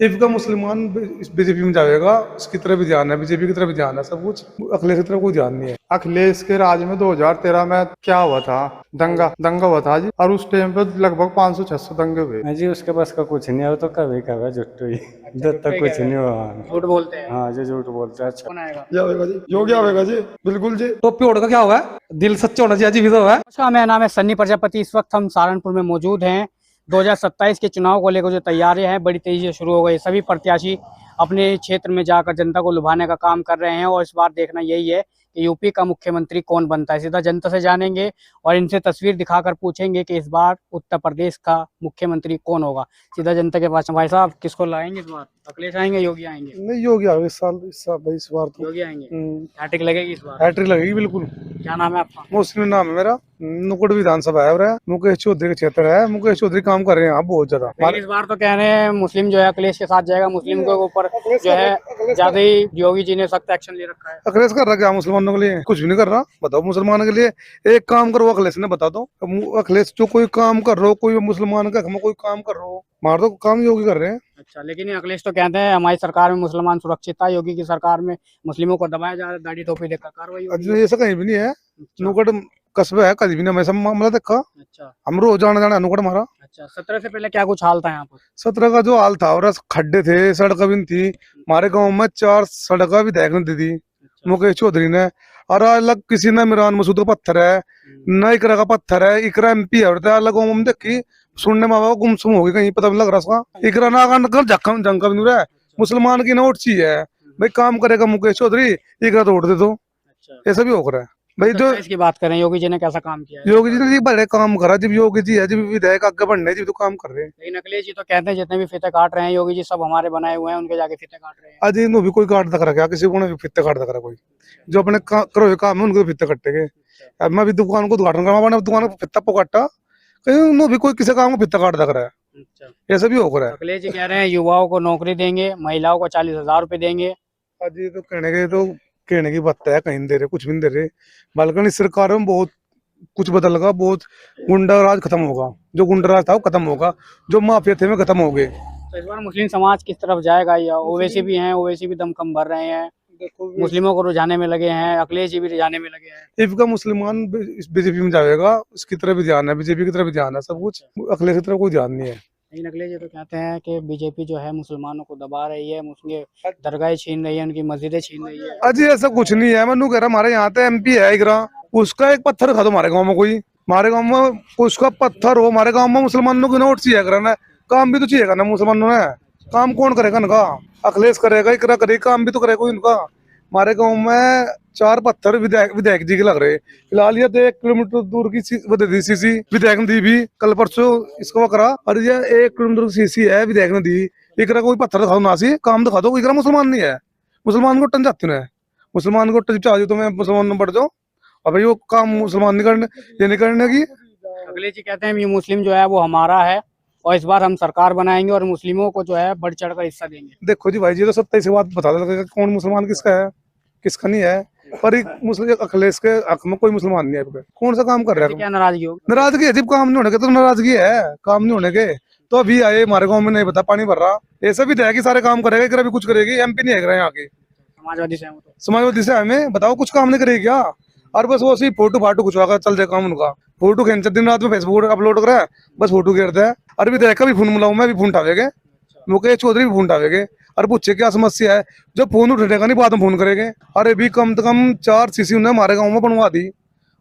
If का मुसलमान BJP में जाएगा, इसकी तरफ भी ध्यान है, बीजेपी की तरफ भी ध्यान है, सब कुछ। अखिलेश की तरफ कोई ध्यान नहीं है। अखिलेश के राज में 2013 में क्या हुआ था? दंगा दंगा हुआ था जी, और उस टाइम पे लगभग 500-600 दंगे हुए। हाँ जी, उसके पास का कुछ नहीं है, वो तो कभी कभी जुट्टू ही। जब तक कुछ नहीं हुआ। झूठ बोलते हैं। हाँ, जो झूठ बोलते हैं। अच्छा, कौन आएगा? क्या होगा जी? योगी आएगा जी, बिल्कुल जी। तो प्योर का क्या होगा? दिल सच्चा होना चाहिए, अजीब तो है। नमस्कार, मेरा नाम है सन्नी प्रजापति। इस वक्त हम सहारनपुर में मौजूद हैं। 2027 के चुनाव को लेकर जो तैयारियां हैं बड़ी तेजी से शुरू हो गई। सभी प्रत्याशी अपने क्षेत्र में जाकर जनता को लुभाने का काम कर रहे हैं और इस बार देखना यही है कि यूपी का मुख्यमंत्री कौन बनता है। सीधा जनता से जानेंगे और इनसे तस्वीर दिखाकर पूछेंगे कि इस बार उत्तर प्रदेश का मुख्यमंत्री कौन होगा। सीधा जनता के पास। भाई साहब, किसको लाएंगे इस बार? अखिलेश आएंगे, योगी आएंगे? नहीं, योगी आएगा इस साल भाई, इस बार तो योगी आएंगे। हैट्रिक लगेगी इस बार? हैट्रिक लगेगी बिल्कुल। क्या नाम है आपका? मुस्लिम नाम है मेरा। नुकुड़ विधानसभा है मेरा। मुकेश चौधरी का क्षेत्र है। मुकेश चौधरी काम कर रहे हैं यहाँ बहुत ज्यादा। लेकिन इस बार तो कह रहे हैं मुस्लिम जो है अखिलेश के साथ जाएगा। मुस्लिम के ऊपर जो है ज्यादा ही योगी जी ने सख्त एक्शन ले रखा है। अखिलेश कर रहा क्या मुसलमानों के लिए? कुछ भी नहीं कर रहा। बताओ मुसलमानों के लिए एक काम करो। अखिलेश ने बता दो। अखिलेश जो कोई काम कर रहा हो, कोई मुसलमान का हक में कोई काम कर रहा हो, मार दो। काम योगी कर रहे हैं। अच्छा, लेकिन ये अखिलेश तो कहते हैं हमारी सरकार में मुसलमान सुरक्षित था, योगी की सरकार में मुस्लिमों को दबाया जा रहा है, दाढ़ी टोपी देकर कार्रवाई हो रही है। ऐसा कहीं भी नहीं है। अच्छा, नुकड़ कस्बा है, कभी भी नहीं हमें मामला देखा। अच्छा, हम रोज जाना जाना नुकड़ मारा। अच्छा। 17 से पहले क्या कुछ हाल था यहाँ पर? 17 का जो हाल था, और खड्डे थे, सड़क भी नहीं थी। हमारे गाँव में 4 सड़क भी देखने दी थी अच्छा, मुकेश चौधरी ने। और अलग किसी ने मिरान मसूद का पत्थर है, न इकरा का पत्थर है। इकरा MP है, अलग गाँव में देखी सुनने में गुमसुम होगी, कहीं पता नहीं लग रहा उसका। इकरा ना जंग का भी नहीं रहा है। मुसलमान की नोट चाहिए है भाई। काम करेगा मुकेश चौधरी, इकरा तो उठ दे दो। अच्छा। ऐसा भी हो रहा है भाई। जो इसकी बात करें, योगी जी ने कैसा काम किया है? योगी जी ने जी बड़े काम करा। जब योगी जी है, जब विधायक आगे बढ़ने जी तो काम कर रहे हैं। लेकिन अखिलेश जी तो कहते हैं जितने भी फीते काट रहे हैं योगी जी सब हमारे बनाए हुए हैं, उनके जाके फीते काट रहे हैं। आज इन्हों भी कोई काट तक रखा, किसी को भी फित्ते काट तक रहा कोई। जो अपने करो हुए काम है उनको फित्ते कटेंगे। अब मैं भी दुकान को उद्घाटन करा, दुकान को फित्ता पोकाटा, कहीं उन्होंने भी कोई किसी काम को फित्ता काट तक रहा है। अच्छा। ऐसा भी हो रहा है। अखिलेश जी कह रहे हैं युवाओं को नौकरी देंगे, महिलाओं को 40,000 रुपए देंगे। आज ये तो कहने की बात है, कहीं नहीं दे रहे, कुछ भी नहीं दे रहे। बल्कि इस सरकार में बहुत कुछ बदलगा। बहुत गुंडा राज खत्म होगा। जो गुंडा राज था वो खत्म होगा। जो माफिया थे वो खत्म हो गए। तो इस बार मुस्लिम समाज किस तरफ जाएगा? या ओवैसी भी हैं, ओवैसी भी दम कम भर रहे हैं, मुस्लिमों को रुझाने में लगे हैं, अखिलेश जी भी रुझाने में लगे हैं। इफ का मुसलमान बीजेपी में जाएगा, इसकी तरफ भी ध्यान है, बीजेपी की तरफ भी ध्यान है, सब कुछ। अखिलेश की तरफ कोई ध्यान नहीं है। लेकिन अखिलेश जी तो कहते हैं कि बीजेपी जो है मुसलमानों को दबा रही है, उनके दरगाहें छीन रही है, उनकी मस्जिदें छीन रही है। अजी ऐसा कुछ नहीं है। मनु कह रहा हमारे यहाँ तो MP है इकरा, उसका एक पत्थर खा दो हमारे गाँव में। कोई हमारे गाँव में उसका पत्थर हो, हमारे गाँव में मुसलमानों की नोट चाहिए करना। काम भी तो चाहिए करना मुसलमानों ने। काम कौन करेगा इनका? अखिलेश करेगा, इकरा करेगा, काम भी तो करेगा इनका। हमारे गाँव में 4 पत्थर विधायक जी के लग रहे। फिलहाल ये तो 1 किलोमीटर दूर की सीसी विधायक ने दी भी कल परसों इसको करा। और ये 1 किलोमीटर की सीसी है, विधायक ने दी। इकरा कोई पत्थर दिखा दो ना, सी काम दिखा दो। इकरा मुसलमान नहीं है। मुसलमान को टन जाती है। मुसलमान को टच चाह तो मैं मुसलमान में बढ़ जाऊँ। अब भाई वो काम मुसलमान नहीं करने, ये नहीं करने की। अखिलेश जी कहते हैं ये मुस्लिम जो है वो हमारा है और इस बार हम सरकार बनाएंगे और मुस्लिमों को जो है बढ़ चढ़ कर हिस्सा देंगे। देखो जी भाई जी, तो 27 बात बता देगा कौन मुसलमान किसका है, किसका नहीं है। पर मुस्लिम अखिलेश के हक में कोई मुसलमान नहीं है। कौन सा काम कर रहा है? क्या नाराजगी होगी? नाराजगी है जब काम नहीं होने के, तो नाराजगी है। काम नहीं होने के तो अभी आए हमारे गाँव में, नहीं बता पानी भर रहा। ऐसा भी है कि सारे काम करेगा, इकरा भी कुछ करेगी। MP नहीं है यहाँ के। समाजवादी से हैं वो तो। समाजवादी से हमें बताओ, कुछ काम नहीं करेगी क्या? और बस वो सी फोटो फाटो कुछ चल जाए काम उनका। फोटो खींच दिन रात में फेसबुक अपलोड करा है, बस फोटो घेरता है। और भी देखा भी फोन मिलाऊ, मैं भी फोन उठावेगे, मुकेश चौधरी भी फोन उठावेगे और पूछे क्या समस्या है। जो फोन उठेगा नहीं, बाद में फोन करेंगे। अरे भी कम से कम 4 सीसी उन्हें हमारे गाँव में बनवा दी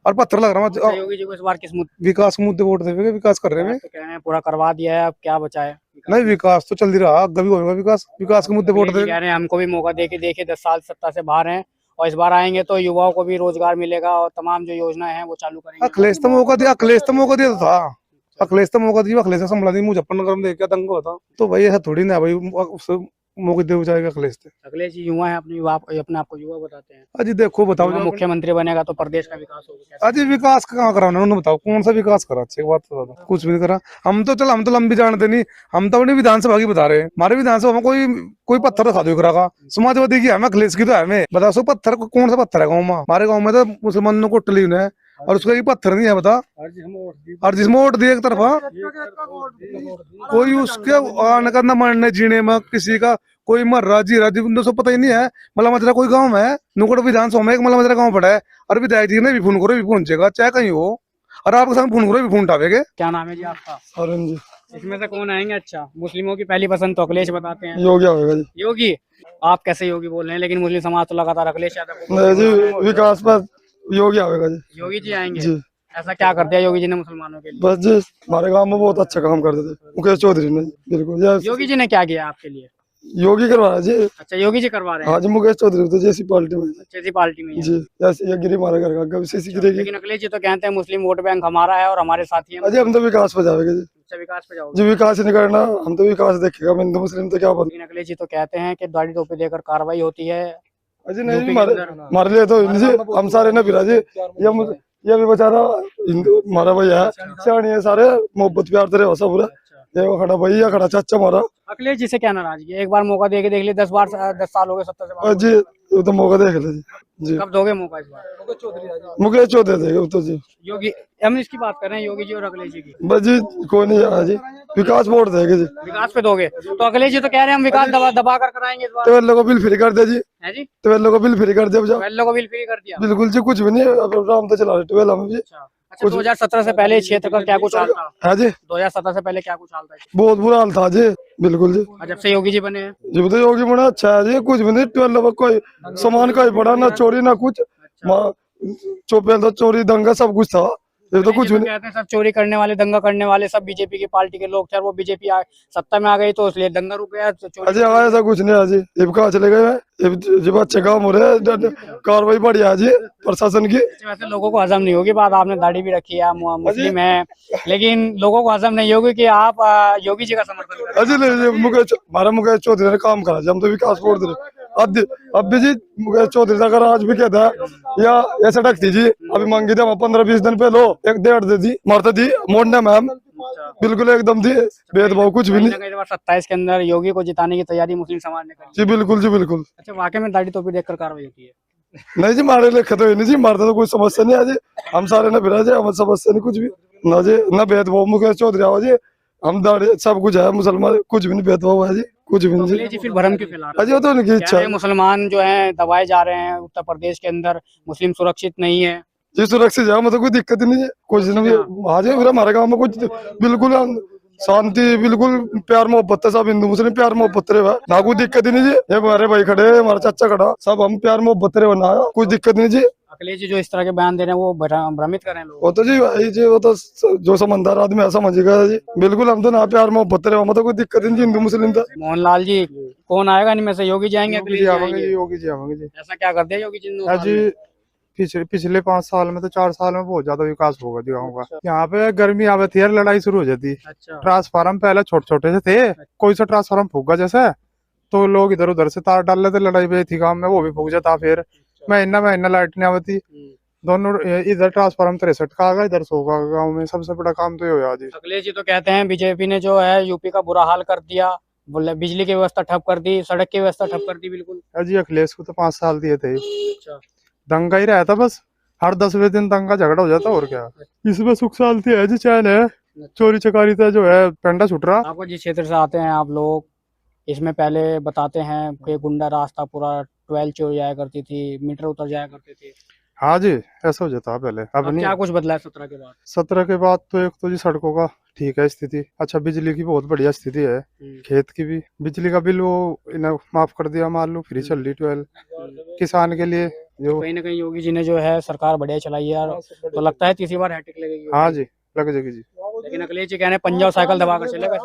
और पत्थर लग रहा है। योगी जी को इस बार किस मुद्दे विकास मुद्दे वोट देवे, विकास कर रहे हैं। पे कह रहे हैं पूरा करवा दिया है, अब क्या बचा है? नहीं, विकास तो चल ही रहा, आगे भी होगा विकास। विकास के मुद्दे वोट अखिलेश जी देवे। कह रहे हैं हमको भी मौका देके देखे, 10 साल सत्ता से बाहर हैं और इस बार आएंगे तो युवाओं को भी रोजगार मिलेगा और तमाम जो योजना है वो चालू करेंगे। अखिलेश तो मौका दिया, अखिलेश तो मौका दिया था। अखिलेश तो मौका दिया, अखिलेश ने संभला दी। मुजफ्फरनगर में देख क्या दंगा होता। तो भाई ऐसा थोड़ी ना भाई उससे मौके दे जाएगा अखिलेश से। अखिलेश जी युवा है, अपने आप को युवा बताते हैं। अजी देखो बताओ, युवा मुख्यमंत्री बनेगा तो प्रदेश का विकास होगा। अजी विकास कहाँ करा उन्होंने? बताओ कौन सा विकास करा? अच्छी बात तो बताओ। कुछ भी नहीं करा। हम तो लंबी जानते नहीं। हम तो अपनी विधानसभा की बता रहे हैं। हमारे विधानसभा में कोई पत्थर दिखा दो करा का। समाजवादी की है, अखिलेश की तो है। बताओ सो पत्थर कौन सा पत्थर है गाँव में? हमारे गाँव में तो मुसलमानों को टली है। और उसका ये पत्थर नहीं है बता। और जिसमें वोट दिए एक तरफा, कोई उसके आने का न मरने जीने में किसी का कोई मर रहा जी रहा जी सो पता ही नहीं है। मतलब मजरा कोई गांव में है, नुकड़ विधानसभा में एक मतलब मजरा गांव पड़ा है, और विधायक जी ने भी फोन करो भी पहुंचेगा चाहे कहीं हो, और आपके सामने फोन करो भी फोन उठावेगे। क्या नाम है जी आपका? अरुण जी। इसमें से कौन आएंगे? अच्छा, मुस्लिमों की पहली पसंद तो अखिलेश बताते हैं। योगी आएगा जी। योगी? आप कैसे योगी बोल रहे हैं, लेकिन मुस्लिम समाज तो लगातार अखिलेश यादव को नहीं जी, विकास पर योगी आएगा जी। योगी जी आएंगे जी। ऐसा क्या कर दिया योगी जी ने मुसलमानों के लिए? बस जी हमारे गांव में बहुत अच्छा काम करते थे मुकेश चौधरी ने। बिल्कुल योगी जी ने क्या किया आपके लिए? योगी करवाया जी। अच्छा, योगी जी करवा रहे हैं। हाँ जी, मुकेश चौधरी तो जैसी पार्टी में अच्छी पार्टी में ही है। जी। जैसे ये गिरी हमारे घर का कभी सीसी गिरेगी। लेकिन अखिलेश जी तो कहते हैं मुस्लिम वोट बैंक हमारा है और हमारे साथी हैं। अजय हम तो विकास पे जाएंगे जी। अच्छा, विकास पे जाओगे? जी विकास ही नहीं करना, हम तो विकास देखेगा, हिंदू मुस्लिम तो क्या बन। लेकिन अखिलेश जी तो कहते हैं कि दाढ़ी टोपी देकर कार्रवाई होती है। अजय नहीं यूपी के हमारे अंदर। हमारे लिए तो जी हम सारे ना फिरा जी। ये भी बेचारा हिंदू हमारा भैया है, सियाणी है, सारे मोहब्बत प्यार तेरे वसा पूरा। ये वो खड़ा भैया खड़ा चाचा हमारा। अखिलेश जी से क्या नाराजगी है? एक बार मौका दे के देख लिए, 10 साल हो गए, 70 से और जी वो तो मौका देख ले जी। कब दोगे मौका इस बार? मुकेश चौधरी देगा वो तो जी। योगी, हम इसकी बात कर रहे हैं, योगी जी और अखिलेश जी की। बस जी कोई नहीं आया जी, विकास वोट देगा जी। विकास पे दोगे तो अखिलेश जी तो कह रहे हैं हम विकास दबा कर कराएंगे इस बार। तो लोगों को बिल फ्री कर दे जी। है जी? तो लोगों को बिल फ्री कर दे बजा। वेल्लो को बिल फ्री कर दिया। बिल्कुल जी, कुछ भी नहीं, अब राम तो चला रहे ट्वेल्व हम जी। अच्छा, 2017 से पहले इस क्षेत्र का क्या कुछ हाल था? है जी 2017 से पहले क्या कुछ हाल था? बहुत बुरा हाल था जी। बिल्कुल जी। और जब से योगी जी बने हैं? जी तो योगी बड़ा अच्छा है जी, कुछ भी नहीं, ट्वेल्व कोई सामान का ही पड़ा ना, चोरी ना कुछ, चौपल तो चोरी दंगा सब कुछ था। ये तो कुछ भी नहीं। कहते हैं सब चोरी करने वाले, दंगा करने वाले सब बीजेपी की पार्टी के लोग थे, और वो बीजेपी सत्ता में आ गई तो इसलिए दंगा रुक गया। अजय आया ऐसा कुछ नहीं है जी, अब कहाँ चले गए जब अच्छे काम हो रहे हैं, कार्रवाई बढ़िया है जी प्रशासन की। वैसे लोगों को हजम नहीं होगी बात, आपने दाढ़ी भी रखी है, मुस्लिम है, लेकिन लोगों को हजम नहीं होगी कि आप योगी जी का समर्थन कर रहे हैं। अजय नहीं, हमारा मुकेश चौधरी ने काम करा जी, हम तो विकास वोट दे रहे। अब भी जी मुकेश चौधरी अगर आज भी कहता है या ऐसा डकती जी, अभी मांगी थी 15-20 दिन पहले, एक डेढ़ दे दी मारता दी मोड़ने मैम, बिल्कुल एकदम थी, भेदभाव कुछ भी नहीं। 27 के अंदर योगी को जिताने की तैयारी मुस्लिम समाज ने की। जी बिल्कुल जी बिल्कुल। अच्छा, वाकई में दाढ़ी टोपी देखकर कार्रवाई होती है? नहीं जी मारे लिखे तो नहीं जी, मारता तो कोई समस्या नहीं है जी, हम सारे ना फिरा जी, हमें समस्या नहीं कुछ भी ना जी, ना भेदभाव मुकेश चौधरी आओ जी, हम दाढ़ी सब कुछ है, मुसलमान कुछ भी नहीं भेदभाव है जी, कुछ भी नहीं जी। फिर भरम क्यों फैला रहे अजय तो उनकी इच्छा है। मुसलमान जो है दबाए जा रहे हैं उत्तर प्रदेश के अंदर, मुस्लिम सुरक्षित नहीं है। जी सुरक्षित है, मतलब कोई दिक्कत ही नहीं है, कुछ नहीं आज फिर हमारे गाँव में कुछ बिल्कुल शांति, बिल्कुल प्यार मोहब्बत है, सब हिंदू मुस्लिम प्यार मोहब्बत रहे ना, कोई दिक्कत ही नहीं जी। ये हमारे भाई खड़े, हमारा चाचा खड़ा, सब हम प्यार मोहब्बत रहे ना, कुछ दिक्कत नहीं जी। अखिलेश जी जो इस तरह के बयान दे रहे हैं वो भ्रमित कर रहे हैं लोग। वो तो जी भाई जी, वो तो जो समझदार आदमी है समझेगा जी, बिल्कुल हम तो ना प्यार मोहब्बत रहे, मतलब कोई दिक्कत नहीं जी, हिंदू मुस्लिम था। मोहनलाल जी कौन आएगा इनमें से? योगी जी आएंगे? योगी जी आवेंगे जी, योगी जी आवेंगे जी। ऐसा क्या कर दिया योगी जी ने? पिछले 5 साल में तो 4 साल में बहुत ज्यादा विकास होगा जी गाँव का। यहाँ पे गर्मी आवे थी यार, लड़ाई शुरू हो जाती। अच्छा। ट्रांसफार्म पहले छोटे छोटे से थे, कोई सा ट्रांसफार्म फूक गया जैसे, तो लोग इधर उधर से तार डाल लेते, लड़ाई पे थी गाँव में, वो भी फूक जाता। फिर महीना लाइट नहीं आती, दोनों इधर ट्रांसफार्म 63 का आ गया, इधर 100 का गाँव में। सबसे बड़ा काम तो ये हुआ जी। अखिलेश जी तो कहते हैं बीजेपी ने जो है यूपी का बुरा हाल कर दिया, बोले बिजली की व्यवस्था ठप कर दी, सड़क की व्यवस्था ठप कर दी। बिल्कुल जी अखिलेश को तो 5 साल दिए थे, अच्छा। दंगा ही रहता बस, हर 10वें दिन दंगा झगड़ा हो जाता, और क्या। इसमें सुख शांति है जी, चैन है, चोरी चकारी था जो है पेंडा छुट रहा। आपको जिस क्षेत्र से आते हैं आप लोग, इसमें पहले बताते हैं कि गुंडा रास्ता पूरा 12 चोरी जाया करती थी, मीटर उतर जाया करते थे। हाँ जी ऐसा हो जाता पहले, अब नहीं। क्या कुछ बदला है 17 के बाद? 17 के बाद तो एक तो जी सड़कों का ठीक है स्थिति, अच्छा बिजली की बहुत बढ़िया स्थिति है, खेत की भी बिजली का बिल वो इन्हें माफ कर दिया, मान लो फ्री चल रही 12 किसान के लिए। जो कहीं ना कहीं योगी जी ने जो है सरकार बढ़िया चलाई है, तो लगता है तीसरी बार हैट्रिक लगेगी। हाँ जी लग जाएगी जी। लेकिन अखिलेश जी कह रहे हैं पंजाब साइकिल दबा कर चलेगा इस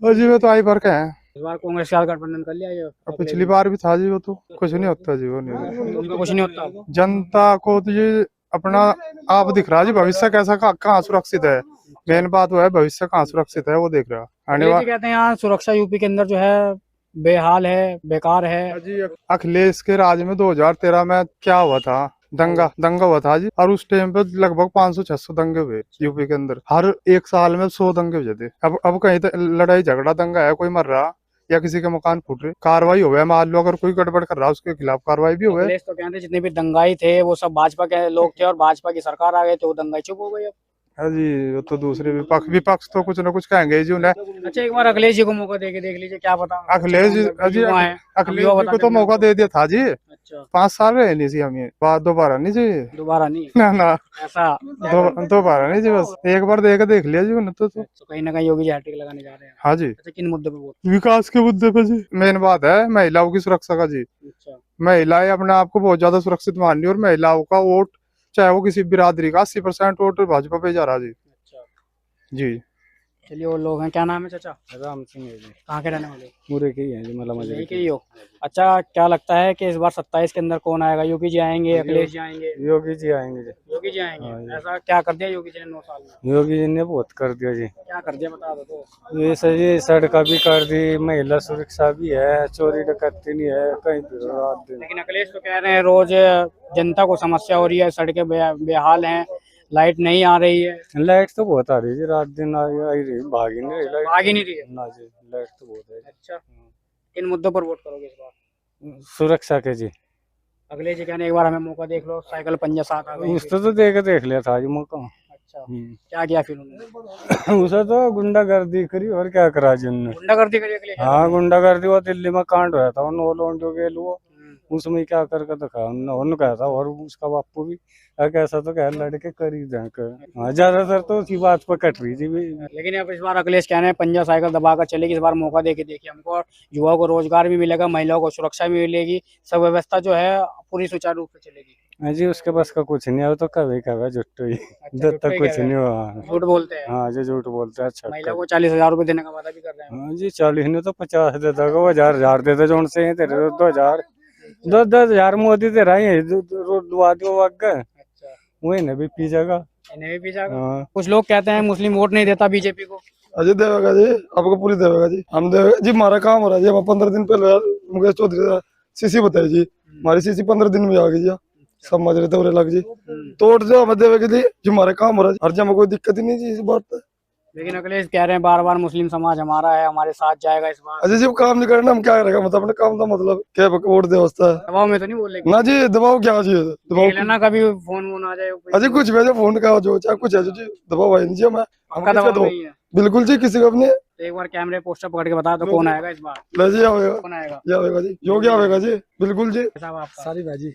बार। जी में तो आई फर्क है, इस बार कांग्रेस के साथ गठबंधन कर लिया ये। पिछली बार भी था जी, वो तो कुछ नहीं होता जी, वो नहीं उनका कुछ नहीं होता। जनता को तो ये अपना आप दिख रहा है जी, भविष्य कैसा कहाँ सुरक्षित है, मेन बात वो है भविष्य कहाँ सुरक्षित है वो देख रहा। आने वाले कहते हैं यहाँ सुरक्षा यूपी के अंदर जो है बेहाल है, बेकार है। अखिलेश के राज में 2013 में क्या हुआ था, दंगा हुआ था जी, और उस टाइम पे लगभग 500-600 दंगे हुए यूपी के अंदर, हर एक साल में 100 दंगे हो जाते। अब कहीं तो लड़ाई झगड़ा दंगा है, कोई मर रहा, या किसी के मकान फूट रहे, कार्रवाई हो गया। मान लो अगर कोई गड़बड़ कर रहा है उसके खिलाफ कार्रवाई भी हो गई। अखिलेश तो कहते हैं जितने भी दंगाई थे वो सब भाजपा के लोग थे और भाजपा की सरकार आ गई तो वो दंगाई चुप हो गई अब। हाँ जी, वो तो दूसरे विपक्ष तो कुछ ना कुछ कहेंगे जी उन्हें। अच्छा एक बार अखिलेश जी को मौका दे के देख लीजिए, क्या पता। अखिलेश जी अखिलेश जी को तो मौका दे दिया था जी। अच्छा 5 साल रहे नहीं जी हमें, बात दोबारा नहीं जी। दोबारा नहीं ना ना, ऐसा दोबारा नहीं जी, बस एक बार देख लिया जी उन्हें तो। तो कहीं ना कहीं योगी जी हैट्रिक लगाने जा रहे हैं। हाँ जी, अच्छा किन मुद्दों पे वोट? विकास के मुद्दे पे जी मेन बात है महिलाओं की सुरक्षा का जी। अच्छा महिलाएं अपने आप को बहुत ज्यादा सुरक्षित मान रही, और महिलाओं का वोट चाहे वो किसी बिरादरी का 80% वोट भाजपा पे जा रहा जी। अच्छा जी चलिए और लोग हैं, क्या नाम है चाचा? राम सिंह है जी, कहाँ के रहने वाले? पूरे के ही है जी, मतलब मजे यही के ही हो। अच्छा क्या लगता है कि इस बार 27 के अंदर कौन आएगा? योगी जी आएंगे, अखिलेश जी आएंगे? योगी जी आएंगे जी। योगी जी आएंगे। हाँ जी। ऐसा क्या कर दिया योगी जी ने 9 साल में? योगी जी ने बहुत कर दिया जी, क्या कर दिया बता दो तो। ये सही सड़क भी कर दी, महिला सुरक्षा भी है, चोरी डकैती नहीं है कहीं भी रात दिन। लेकिन अखिलेश तो कह रहे हैं रोज जनता को समस्या हो रही है, सड़कें बेहाल हैं, लाइट नहीं आ रही है। लाइट तो बहुत आ रही है जी, रात दिन आई रही, भाग ही नहीं रही लाइट। भाग ही नहीं रही है। ना जी, लाइट तो बहुत है। अच्छा इन मुद्दों पर वोट करोगे इस बार? सुरक्षा के जी, अखिलेश जी कहने एक बार हमें मौका देख लो, साइकिल पंजा साथ आ गई। उससे तो देख लिया था जी मौका। अच्छा क्या किया फिर उन्होंने? उसे तो गुंडागर्दी करी और क्या करा जी उन्होंने। गुंडागर्दी करी अखिलेश? हाँ गुंडागर्दी, वो दिल्ली में कांड हुआ था, नो लोन जो गेल वो उसमें क्या करके दिखा उन्होंने कहा था, और उसका बापू भी कैसा तो कह लड़के करी जाकर। हाँ ज्यादातर तो उसी बात पर कट रही थी भी। लेकिन अब इस बार अखिलेश कहने हैं पंजा साइकिल दबाकर चलेगी, इस बार मौका देके देखिए हमको, युवाओं को रोजगार भी मिलेगा, महिलाओं को सुरक्षा भी मिलेगी, सब व्यवस्था जो है पूरी सुचारू रूप से चलेगी। हाँ जी, उसके बस का कुछ नहीं है, वो तो कभी कभी झुट्टो ही, जब तक कुछ नहीं हुआ। झूठ बोलते हैं। हाँ जो झूठ बोलते हैं। अच्छा महिला को 40,000 रुपए देने का वादा भी कर रहे हैं। हाँ जी, 40 नहीं तो 50 देता, वो 1000 देते जो उनसे ही तेरे 2000 10,000 मोदी दे रहा है, अच्छा वही ना भी पी जाएगा। इन्हें भी पीछा। हाँ कुछ लोग कहते हैं मुस्लिम वोट नहीं देता बीजेपी को। अजय देवेगा जी, आपको पूरी देवेगा जी, हम देवेगा जी। हमारा काम हो रहा है जी, हम 15 दिन पहले मुकेश चौधरी सीसी बताई जी, हमारी सीसी 15 दिन में आ गई जी, सब मजरे तो लग जी, तोड़ जो हमें देवेगा जी, जो हमारा काम हो रहा है हर जगह कोई दिक्कत ही नहीं जी इस बात पे। लेकिन अखिलेश कह रहे हैं बार बार मुस्लिम समाज हमारा है, हमारे साथ जाएगा इस बार। अजय जी काम नहीं करना हम क्या करेगा, मतलब अपने काम का मतलब क्या वोट दे होता है दबाव में तो नहीं बोलेंगे ना जी, दबाव क्या जी, दबाव लेना, कभी फोन वोन आ जाए अजय कुछ भेजो फोन का जो चाहे कुछ है जी, दबाव है नहीं जी, हमें पक्का दबाव नहीं है। बिल्कुल जी, किसी को अपने तो एक बार कैमरे पोस्टर पकड़ के बता दो कौन आएगा इस बार? ले जी आवेगा, कौन आएगा? ये आवेगा जी, योगी आवेगा जी, बिल्कुल जी। साहब आपका सारी भाजी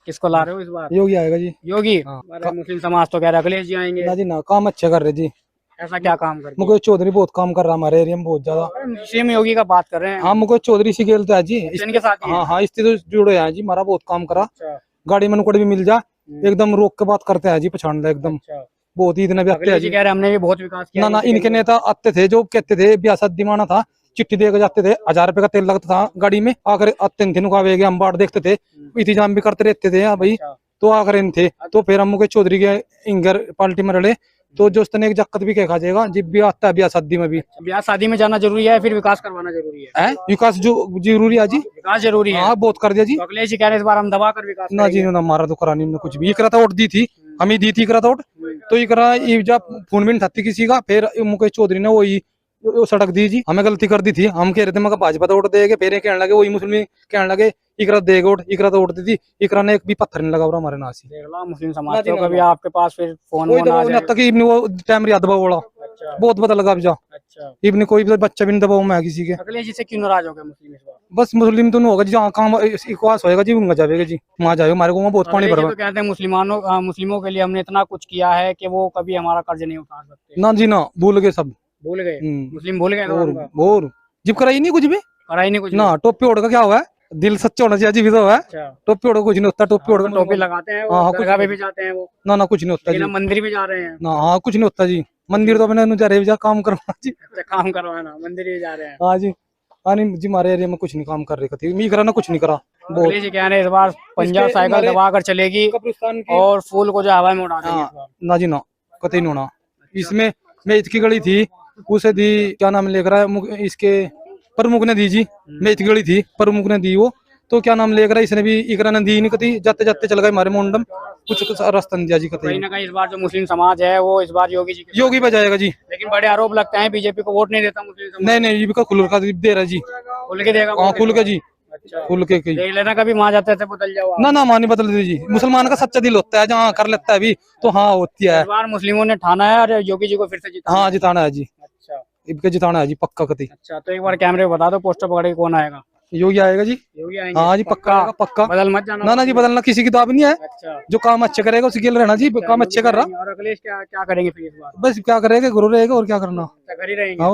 किसको ला रहे हो इस बार? योगी आएगा जी। योगी। हाँ। अरे मुस्लिम समाज तो कह रहे हैं अखिलेश जी आएंगे। ना जी ना, काम अच्छे कर रहे जी। ऐसा क्या काम कर दिया? मुकेश चौधरी बहुत काम कर रहा है हमारे एरिया में, बहुत ज्यादा। सीएम योगी का बात कर रहे हैं। हाँ मुकेश चौधरी से खेलते हैं जी, इनके साथ ही है? हाँ हाँ इससे तो जुड़े हैं जी, हमारा बहुत काम करा। अच्छा गाड़ी में नुकड़ भी मिल जा, एकदम रोक के बात करते हैं जी, पछाड़ ले एकदम, अच्छा। बहुत ही इतने भी आते हैं अखिलेश जी जी। कह रहे हैं हमने भी बहुत विकास किया। ना ना, इनके नेता आते थे जो कहते थे ब्याह शादी माना था, चिट्ठी दे के जाते थे, 1000 रुपए का तेल लगता था गाड़ी में, आकर आते थे नुकावे हम बाट देखते थे, इंतजाम भी करते रहते थे। हाँ भाई तो आकर इन थे, तो फिर हम मुकेश चौधरी के इंगर पार्टी में रहे, तो जो एक जक्कत भी कह खा जाएगा जी, भी आता है ब्याह शादी में भी। ब्याह शादी में जाना जरूरी है, फिर विकास करवाना जरूरी है। विकास जो जरूरी है जी, विकास जरूरी है। हाँ बहुत कर दिया जी। तो अखिलेश जी कह रहे हैं इस बार हम दबा कर विकास ना जी ना, हमारा तो करा नहीं हमने कुछ भी, इकरा था वोट दी थी, हमें दी थी इकरा था वोट, तो इकरा जब फोन भी नहीं था किसी का, फिर मुकेश चौधरी ने वही वो सड़क दी जी, हमें गलती कर दी थी, हम कह रहे थे मगर भाजपा वोट देंगे, फिर ये कहने लगे वही मुस्लिम कहने लगे इकरा देगा वोट, इकरा तो वोट दी थी, इकरा ने एक भी पत्थर नहीं लगा हमारे नाम से। देख लो मुस्लिम समाज तो कभी आपके पास फिर फोन कोई वोन आ दबाव नहीं जाए। आता कि इब्ने वो टाइम याद दबाव वाला अच्छा बहुत पता लगा अब जा, अच्छा। इब्ने कोई भी बच्चा भी नहीं दबाव में है किसी के। अखिलेश जी से क्यों नाराज हो गए मुस्लिम इस बार? बस मुस्लिम तो नहीं होगा जी, जहाँ काम विकास होएगा जी वहाँ जाएगा जी, वहाँ जाएगा, हमारे को बहुत पानी अखिलेश जी भरवा। तो कहते हैं मुस्लिमों के लिए हमने इतना कुछ किया है कि वो कभी हमारा कर्ज नहीं उतार सकते। ना जी ना, भूल गए सब, भूल गए मुस्लिम, भूल गए और जिप कराई नहीं कुछ भी कराई नहीं कुछ ना। टोपी ओढ़ का क्या हुआ है, दिल सच्चा होना चाहिए जी, भी तो है। अच्छा टोपी ओढ़ कुछ नहीं होता, टोपी ओढ़ टोपी लगाते हैं, हाँ, वो कुछ दरगाह पे भी जाते हैं वो, ना कुछ नहीं होता लेकिन जी, हम मंदिर भी जा रहे हैं ना हाँ कुछ नहीं होता जी, मंदिर तो अपने जा रहे जा काम करवा जी। अच्छा, काम करवाना, मंदिर भी जा रहे हैं। हाँ जी, हाँ नहीं जी, हमारे एरिया में कुछ नहीं काम कर रही थी, मी करा ना कुछ नहीं करा। अखिलेश जी कह रहे हैं इस बार पंजाब साइकिल हमारे दबा कर चलेगी कब्रिस्तान की और फूल को जो हवा में उड़ा देंगे इस बार। ना जी ना, कतई नहीं होना। इसमें मेथ की गली थी, उसे दी, क्या नाम लेकर आया इसके प्रमुख ने दी जी, मेथ की गली थी प्रमुख ने दी वो, तो क्या नाम लेकर इसने भी इकरा ने दी नहीं कती, जाते जाते चल गए हमारे मुंडम, कुछ रास्ता नहीं दिया जी कहीं कती। ना कहीं इस बार जो मुस्लिम समाज है वो इस बार योगी जी के योगी पे जाएगा जी। लेकिन बड़े आरोप लगते हैं बीजेपी को वोट नहीं देता मुस्लिम समाज। नहीं नहीं, ये भी का खुल का दे रहा जी। खुल के देगा हाँ खुल के जी, अच्छा खुल के की। देख लेना कभी वहां जाते थे बदल जाओ आप। ना ना मानी बदल दी जी, मुसलमान का सच्चा दिल होता है, जहाँ कर लेता है भी तो हाँ होती है। इस बार मुस्लिमों ने ठाना है और योगी जी को फिर से जिताना हाँ जिताना है जी, अच्छा इनके जिताना है जी पक्का कती। अच्छा तो एक बार कैमरे में बता दो पोस्टर पकड़ के कौन आएगा। योगी आएगा जी। योगी आएंगे हाँ जी पक्का आएगा, पक्का। बदल मत जाना। ना ना जी बदलना किसी की किताब नहीं है, अच्छा जो काम अच्छे करेगा उसी के लिए रहना जी, काम अच्छे कर रहा। और अखिलेश क्या क्या करेंगे फिर इस बार। बस क्या करेगा, गुरु रहेगा और क्या करना। घर ही रहेंगे।